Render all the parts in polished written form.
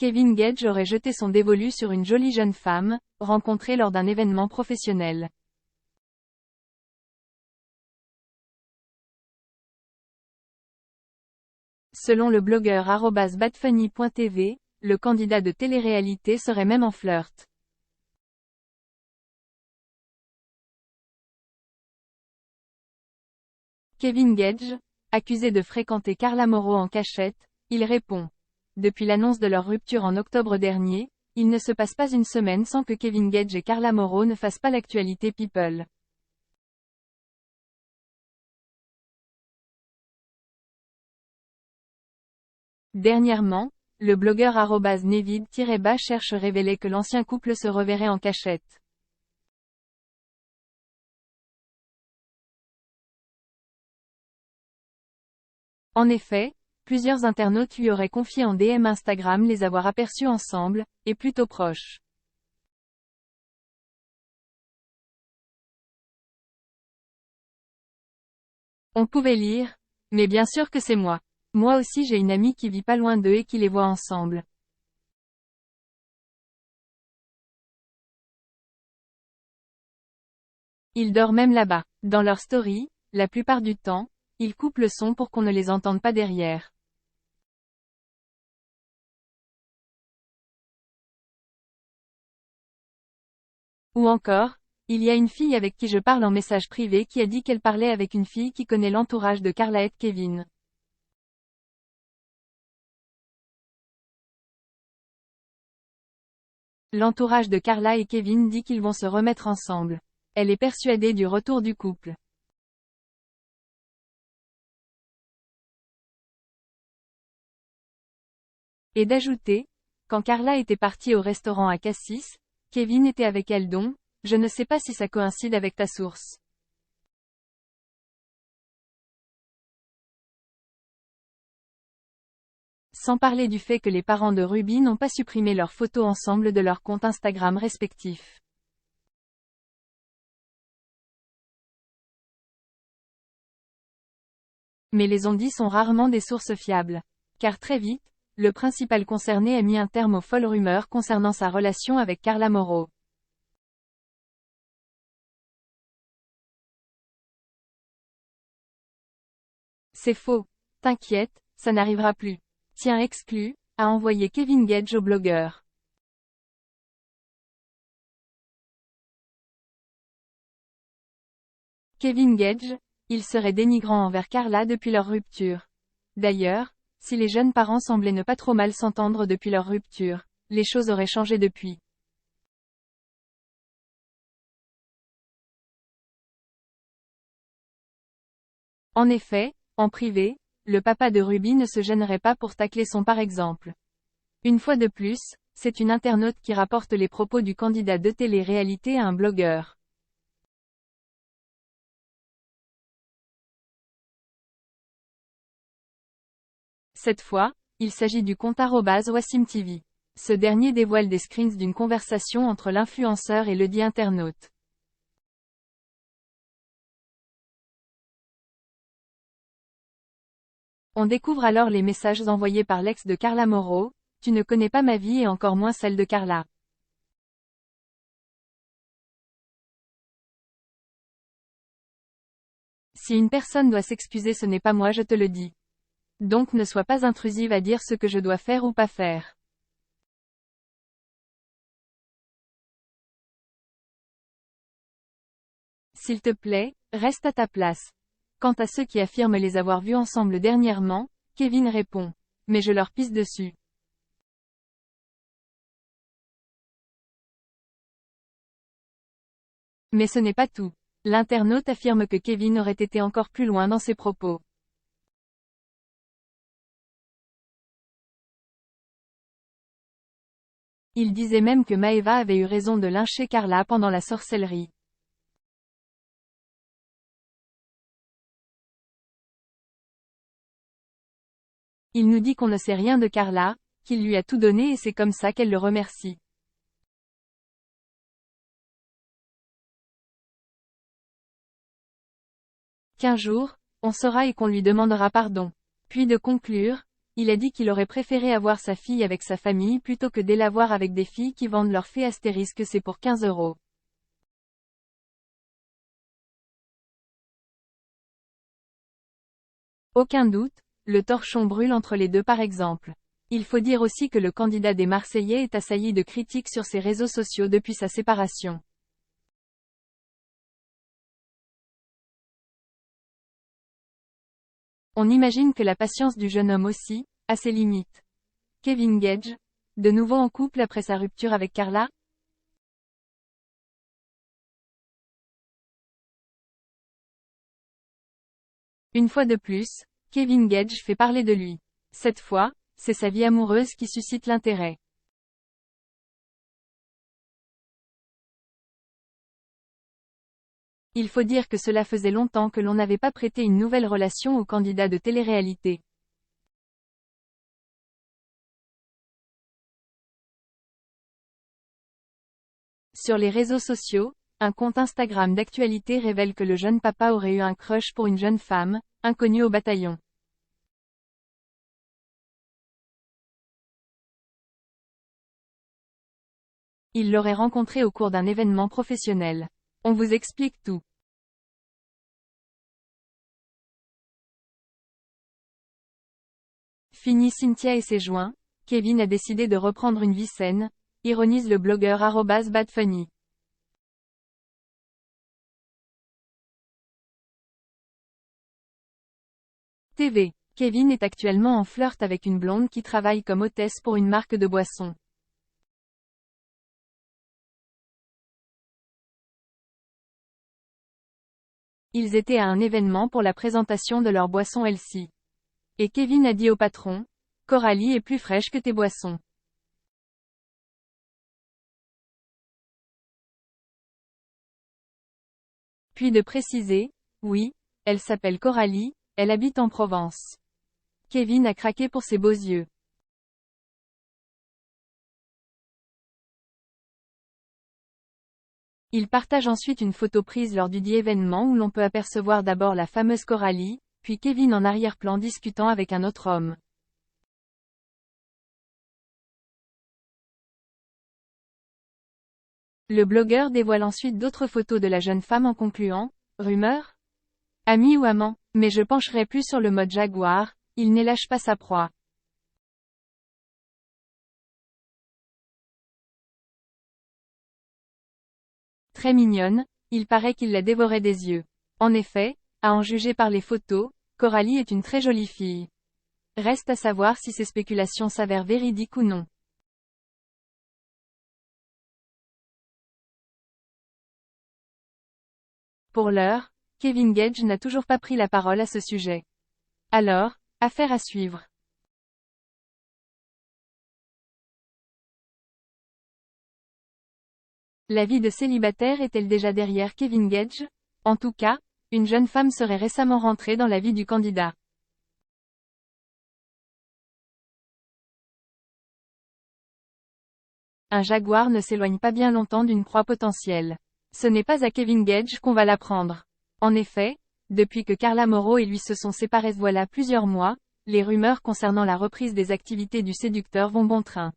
Kevin Gage aurait jeté son dévolu sur une jolie jeune femme, rencontrée lors d'un événement professionnel. Selon le blogueur @badfunny.tv, le candidat de télé-réalité serait même en flirt. Kevin Gage, accusé de fréquenter Carla Morrow en cachette, il répond. Depuis l'annonce de leur rupture en octobre dernier, il ne se passe pas une semaine sans que Kevin Gage et Carla Morrow ne fassent pas l'actualité People. Dernièrement, le blogueur @nevid_ba cherche révélait que l'ancien couple se reverrait en cachette. En effet, plusieurs internautes lui auraient confié en DM Instagram les avoir aperçus ensemble, et plutôt proches. On pouvait lire, mais bien sûr que c'est moi. Moi aussi j'ai une amie qui vit pas loin d'eux et qui les voit ensemble. Ils dorment même là-bas. Dans leur story, la plupart du temps, ils coupent le son pour qu'on ne les entende pas derrière. Ou encore, il y a une fille avec qui je parle en message privé qui a dit qu'elle parlait avec une fille qui connaît l'entourage de Carla et Kevin. L'entourage de Carla et Kevin dit qu'ils vont se remettre ensemble. Elle est persuadée du retour du couple. Et d'ajouter, quand Carla était partie au restaurant à Cassis, Kevin était avec elle donc, je ne sais pas si ça coïncide avec ta source. Sans parler du fait que les parents de Ruby n'ont pas supprimé leurs photos ensemble de leurs comptes Instagram respectifs. Mais les on-dit sont rarement des sources fiables. Car très vite, le principal concerné a mis un terme aux folles rumeurs concernant sa relation avec Carla Morrow. C'est faux. T'inquiète, ça n'arrivera plus. Tiens exclu, a envoyé Kevin Gage au blogueur. Kevin Gage, il serait dénigrant envers Carla depuis leur rupture. D'ailleurs, si les jeunes parents semblaient ne pas trop mal s'entendre depuis leur rupture, les choses auraient changé depuis. En effet, en privé, le papa de Ruby ne se gênerait pas pour tacler son par exemple. Une fois de plus, c'est une internaute qui rapporte les propos du candidat de télé-réalité à un blogueur. Cette fois, il s'agit du compte @WassimTV. Ce dernier dévoile des screens d'une conversation entre l'influenceur et ledit internaute. On découvre alors les messages envoyés par l'ex de Carla Morrow, tu ne connais pas ma vie et encore moins celle de Carla. Si une personne doit s'excuser, ce n'est pas moi, je te le dis. Donc ne sois pas intrusive à dire ce que je dois faire ou pas faire. S'il te plaît, reste à ta place. Quant à ceux qui affirment les avoir vus ensemble dernièrement, Kevin répond. Mais je leur pisse dessus. Mais ce n'est pas tout. L'internaute affirme que Kevin aurait été encore plus loin dans ses propos. Il disait même que Maeva avait eu raison de lyncher Carla pendant la sorcellerie. Il nous dit qu'on ne sait rien de Carla, qu'il lui a tout donné et c'est comme ça qu'elle le remercie. Qu'un jour, on saura et qu'on lui demandera pardon. Puis de conclure, il a dit qu'il aurait préféré avoir sa fille avec sa famille plutôt que de l'avoir avec des filles qui vendent leur fée astérisque c'est pour 15 €. Aucun doute, le torchon brûle entre les deux par exemple. Il faut dire aussi que le candidat des Marseillais est assailli de critiques sur ses réseaux sociaux depuis sa séparation. On imagine que la patience du jeune homme aussi, a ses limites. Kevin Gage, de nouveau en couple après sa rupture avec Carla? Une fois de plus, Kevin Gage fait parler de lui. Cette fois, c'est sa vie amoureuse qui suscite l'intérêt. Il faut dire que cela faisait longtemps que l'on n'avait pas prêté une nouvelle relation au candidat de télé-réalité. Sur les réseaux sociaux, un compte Instagram d'actualité révèle que le jeune papa aurait eu un crush pour une jeune femme, inconnue au bataillon. Il l'aurait rencontrée au cours d'un événement professionnel. On vous explique tout. Fini Cynthia et ses joints, Kevin a décidé de reprendre une vie saine, ironise le blogueur @badfunny. TV. Kevin est actuellement en flirt avec une blonde qui travaille comme hôtesse pour une marque de boissons. Ils étaient à un événement pour la présentation de leur boisson Elsie. Et Kevin a dit au patron, Coralie est plus fraîche que tes boissons. Puis de préciser, oui, elle s'appelle Coralie, elle habite en Provence. Kevin a craqué pour ses beaux yeux. Il partage ensuite une photo prise lors du dit événement où l'on peut apercevoir d'abord la fameuse Coralie, puis Kevin en arrière-plan discutant avec un autre homme. Le blogueur dévoile ensuite d'autres photos de la jeune femme en concluant, rumeur? Ami ou amant, mais je pencherai plus sur le mode jaguar, il n'élâche pas sa proie. Très mignonne, il paraît qu'il la dévorait des yeux. En effet, à en juger par les photos, Coralie est une très jolie fille. Reste à savoir si ces spéculations s'avèrent véridiques ou non. Pour l'heure, Kevin Gage n'a toujours pas pris la parole à ce sujet. Alors, affaire à suivre. La vie de célibataire est-elle déjà derrière Kevin Gage? En tout cas, une jeune femme serait récemment rentrée dans la vie du candidat. Un jaguar ne s'éloigne pas bien longtemps d'une proie potentielle. Ce n'est pas à Kevin Gage qu'on va l'apprendre. En effet, depuis que Carla Moreau et lui se sont séparés voilà plusieurs mois, les rumeurs concernant la reprise des activités du séducteur vont bon train.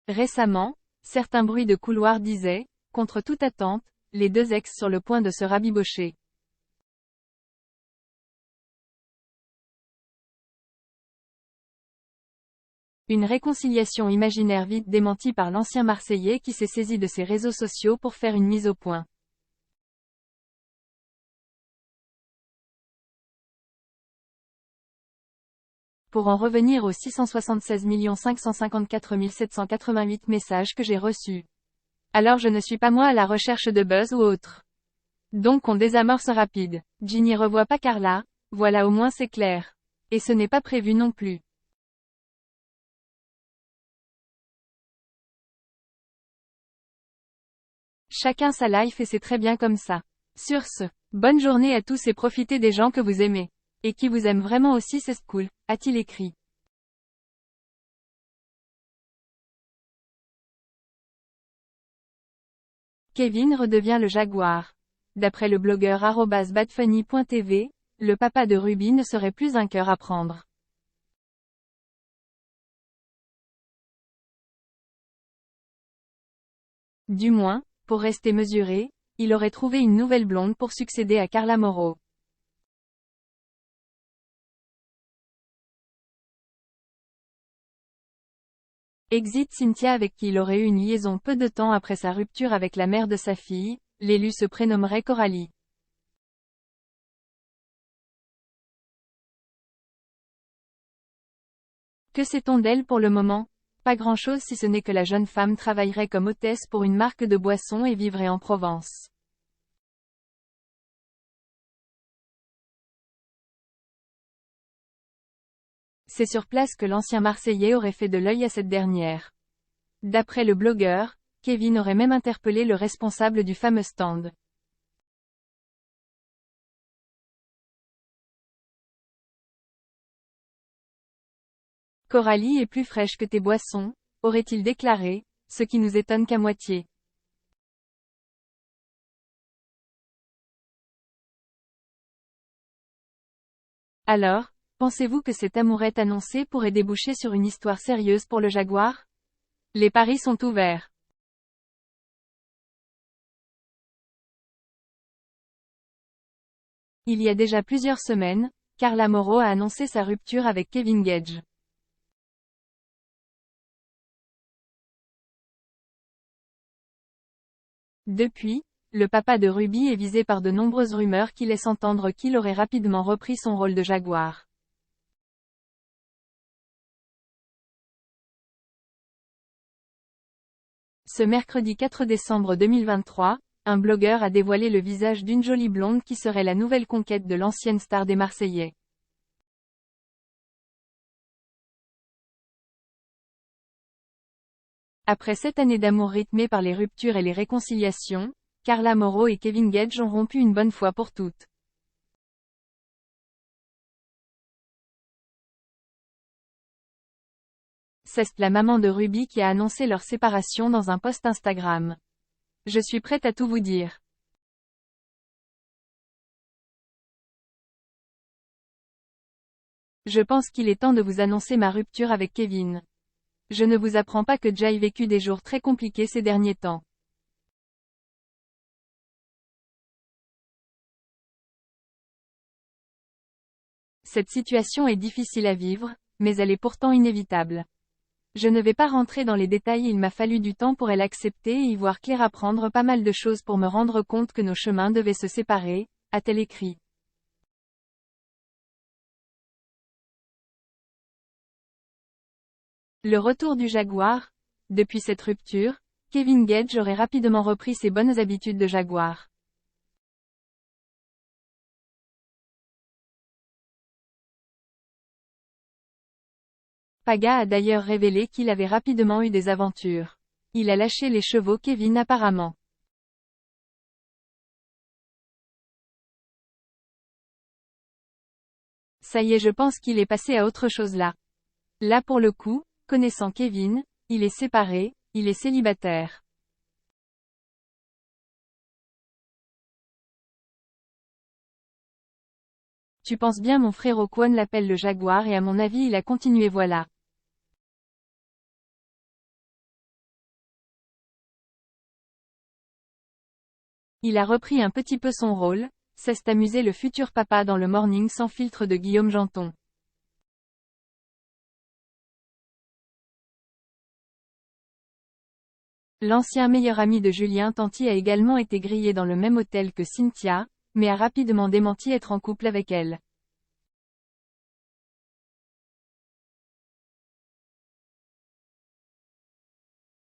Récemment, certains bruits de couloir disaient, contre toute attente, les deux ex sur le point de se rabibocher. Une réconciliation imaginaire vite démentie par l'ancien Marseillais qui s'est saisi de ses réseaux sociaux pour faire une mise au point. Pour en revenir aux 676 554 788 messages que j'ai reçus. Alors je ne suis pas moi à la recherche de buzz ou autre. Donc on désamorce rapide. Ginny revoit pas Carla, voilà au moins c'est clair. Et ce n'est pas prévu non plus. Chacun sa life et c'est très bien comme ça. Sur ce, bonne journée à tous et profitez des gens que vous aimez. Et qui vous aiment vraiment aussi c'est cool, a-t-il écrit. Kevin redevient le jaguar. D'après le blogueur @badfunny.tv, le papa de Ruby ne serait plus un cœur à prendre. Du moins, pour rester mesuré, il aurait trouvé une nouvelle blonde pour succéder à Carla Mauro. Exit Cynthia, avec qui il aurait eu une liaison peu de temps après sa rupture avec la mère de sa fille. L'élu se prénommerait Coralie. Que sait-on d'elle pour le moment? Pas grand-chose, si ce n'est que la jeune femme travaillerait comme hôtesse pour une marque de boissons et vivrait en Provence. C'est sur place que l'ancien Marseillais aurait fait de l'œil à cette dernière. D'après le blogueur, Kevin aurait même interpellé le responsable du fameux stand. Coralie est plus fraîche que tes boissons, aurait-il déclaré, ce qui nous étonne qu'à moitié. Alors, pensez-vous que cette amourette annoncée pourrait déboucher sur une histoire sérieuse pour le Jaguar? Les paris sont ouverts. Il y a déjà plusieurs semaines, Carla Mauro a annoncé sa rupture avec Kevin Gage. Depuis, le papa de Ruby est visé par de nombreuses rumeurs qui laissent entendre qu'il aurait rapidement repris son rôle de Jaguar. Ce mercredi 4 décembre 2023, un blogueur a dévoilé le visage d'une jolie blonde qui serait la nouvelle conquête de l'ancienne star des Marseillais. Après 7 années d'amour rythmées par les ruptures et les réconciliations, Carla Mauro et Kevin Gage ont rompu une bonne fois pour toutes. C'est la maman de Ruby qui a annoncé leur séparation dans un post Instagram. Je suis prête à tout vous dire. Je pense qu'il est temps de vous annoncer ma rupture avec Kevin. Je ne vous apprends pas que j'ai vécu des jours très compliqués ces derniers temps. Cette situation est difficile à vivre, mais elle est pourtant inévitable. Je ne vais pas rentrer dans les détails, il m'a fallu du temps pour l'accepter et y voir clair, apprendre pas mal de choses pour me rendre compte que nos chemins devaient se séparer, a-t-elle écrit. Le retour du Jaguar. Depuis cette rupture, Kevin Gage aurait rapidement repris ses bonnes habitudes de Jaguar. Paga a d'ailleurs révélé qu'il avait rapidement eu des aventures. Il a lâché les chevaux Kevin apparemment. Ça y est, je pense qu'il est passé à autre chose là. Là pour le coup, connaissant Kevin, il est séparé, il est célibataire. Tu penses bien, mon frère Kwon l'appelle le Jaguar et à mon avis il a continué, voilà. Il a repris un petit peu son rôle, c'est amusé le futur papa dans le Morning sans filtre de Guillaume Janton. L'ancien meilleur ami de Julien Tanti a également été grillé dans le même hôtel que Cynthia, mais a rapidement démenti être en couple avec elle.